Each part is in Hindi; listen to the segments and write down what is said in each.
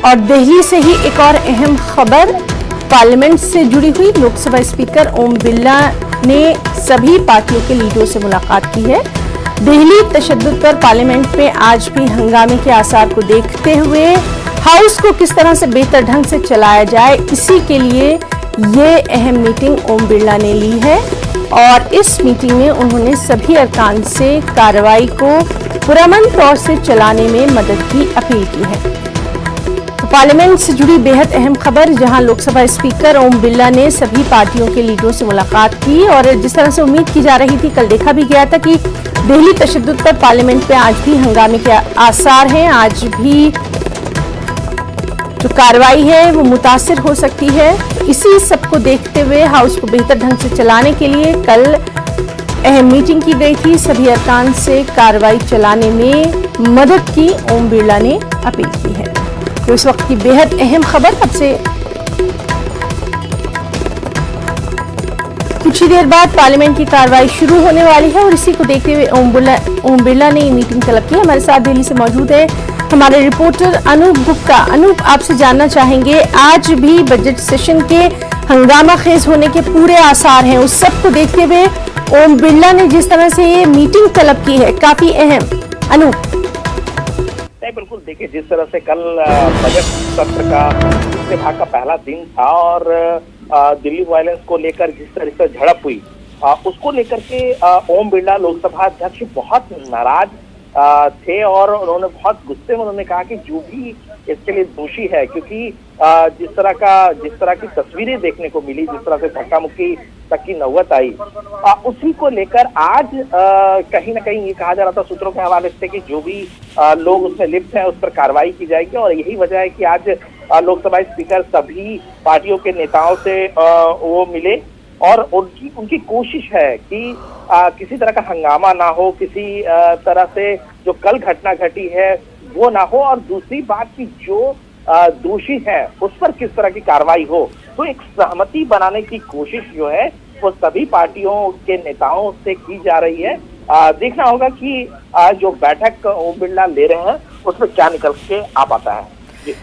और दिल्ली से ही एक और अहम खबर पार्लियामेंट से जुड़ी हुई। लोकसभा स्पीकर ओम बिरला ने सभी पार्टियों के लीडरों से मुलाकात की है। दिल्ली तशद्दुद पर पार्लियामेंट में आज भी हंगामे के आसार को देखते हुए हाउस को किस तरह से बेहतर ढंग से चलाया जाए, इसी के लिए ये अहम मीटिंग ओम बिरला ने ली है और इस मीटिंग में उन्होंने सभी अरकान से कार्रवाई को पुरअमन तौर से चलाने में मदद की अपील की है। तो पार्लियामेंट से जुड़ी बेहद अहम खबर, जहां लोकसभा स्पीकर ओम बिरला ने सभी पार्टियों के लीडरों से मुलाकात की और जिस तरह से उम्मीद की जा रही थी, कल देखा भी गया था कि दिल्ली तशद्दुद पर पार्लियामेंट में आज भी हंगामे के आसार हैं। आज भी जो कार्रवाई है वो मुतासिर हो सकती है। इसी सब को देखते हुए हाउस को बेहतर ढंग से चलाने के लिए कल अहम मीटिंग की गई थी। सभी अरकान से कार्रवाई चलाने में मदद की ओम बिरला ने अपील की है। तो इस वक्त की बेहद अहम खबर, अब से कुछ ही देर बाद पार्लियामेंट की कार्रवाई शुरू होने वाली है और इसी को देखते हुए ओम बिरला ने ये मीटिंग तलब की। हमारे साथ दिल्ली से मौजूद है हमारे रिपोर्टर अनूप गुप्ता। अनूप, आपसे जानना चाहेंगे, आज भी बजट सेशन के हंगामा खेज होने के पूरे आसार हैं, उस सब को देखते हुए ओम बिरला ने जिस तरह से ये मीटिंग तलब की है, काफी अहम। अनूप। बिल्कुल, देखिए जिस तरह से कल बजट सत्र का दूसरे भाग का पहला दिन था और दिल्ली वायलेंस को लेकर जिस तरह से झड़प हुई, उसको लेकर के ओम बिरला लोकसभा अध्यक्ष बहुत नाराज थे और उन्होंने बहुत गुस्से में उन्होंने कहा कि जो भी इसके लिए दोषी है, क्योंकि जिस तरह की तस्वीरें देखने को मिली, जिस तरह से धक्का मुक्की तक की नौबत आई, उसी को लेकर आज कहीं ना कहीं ये कहा जा रहा था सूत्रों के हवाले से कि जो भी लोग उसमें लिप्त हैं उस पर कार्रवाई की जाएगी। और यही वजह है कि आज लोकसभा स्पीकर सभी पार्टियों के नेताओं से वो मिले और उनकी कोशिश है कि किसी तरह का हंगामा ना हो, किसी तरह से जो कल घटना घटी है वो ना हो, और दूसरी बात की जो दोषी है उस पर किस तरह की कार्रवाई हो। तो एक सहमति बनाने की कोशिश जो है वो सभी पार्टियों के नेताओं से की जा रही है। देखना होगा कि जो बैठक ओम बिरला ले रहे हैं उसमें क्या निकल के आ पाता है।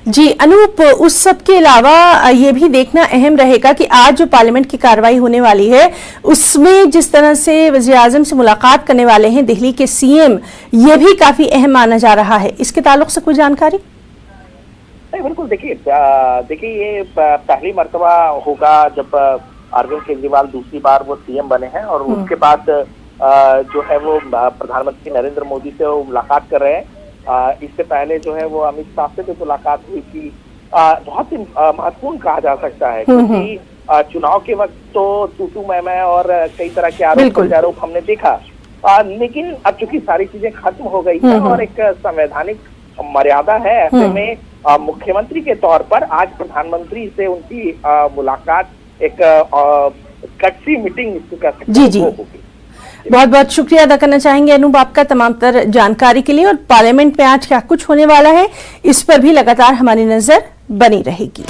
जी अनूप, उस सब के अलावा ये भी देखना अहम रहेगा कि आज जो पार्लियामेंट की कार्रवाई होने वाली है उसमें जिस तरह से वज़ीर आज़म से मुलाकात करने वाले हैं दिल्ली के सीएम, ये भी काफी अहम माना जा रहा है। इसके ताल्लुक से कोई जानकारी? नहीं, बिल्कुल, देखिए ये पहली मर्तबा होगा जब अरविंद केजरीवाल दूसरी बार वो सीएम बने हैं और उसके बाद जो है वो प्रधानमंत्री नरेंद्र मोदी से वो मुलाकात कर रहे हैं। इससे पहले जो है वो अमित शाह से भी मुलाकात हुई थी। बहुत ही महत्वपूर्ण कहा जा सकता है क्योंकि चुनाव के वक्त तो तू मैं और कई तरह के आरोप हमने देखा, लेकिन अब चूंकि सारी चीजें खत्म हो गई है और एक संवैधानिक मर्यादा है, ऐसे में मुख्यमंत्री के तौर पर आज प्रधानमंत्री से उनकी मुलाकात एक कटसी मीटिंग होगी। बहुत बहुत शुक्रिया अदा करना चाहेंगे अनूप आपका तमाम तर जानकारी के लिए, और पार्लियामेंट में आज क्या कुछ होने वाला है इस पर भी लगातार हमारी नजर बनी रहेगी।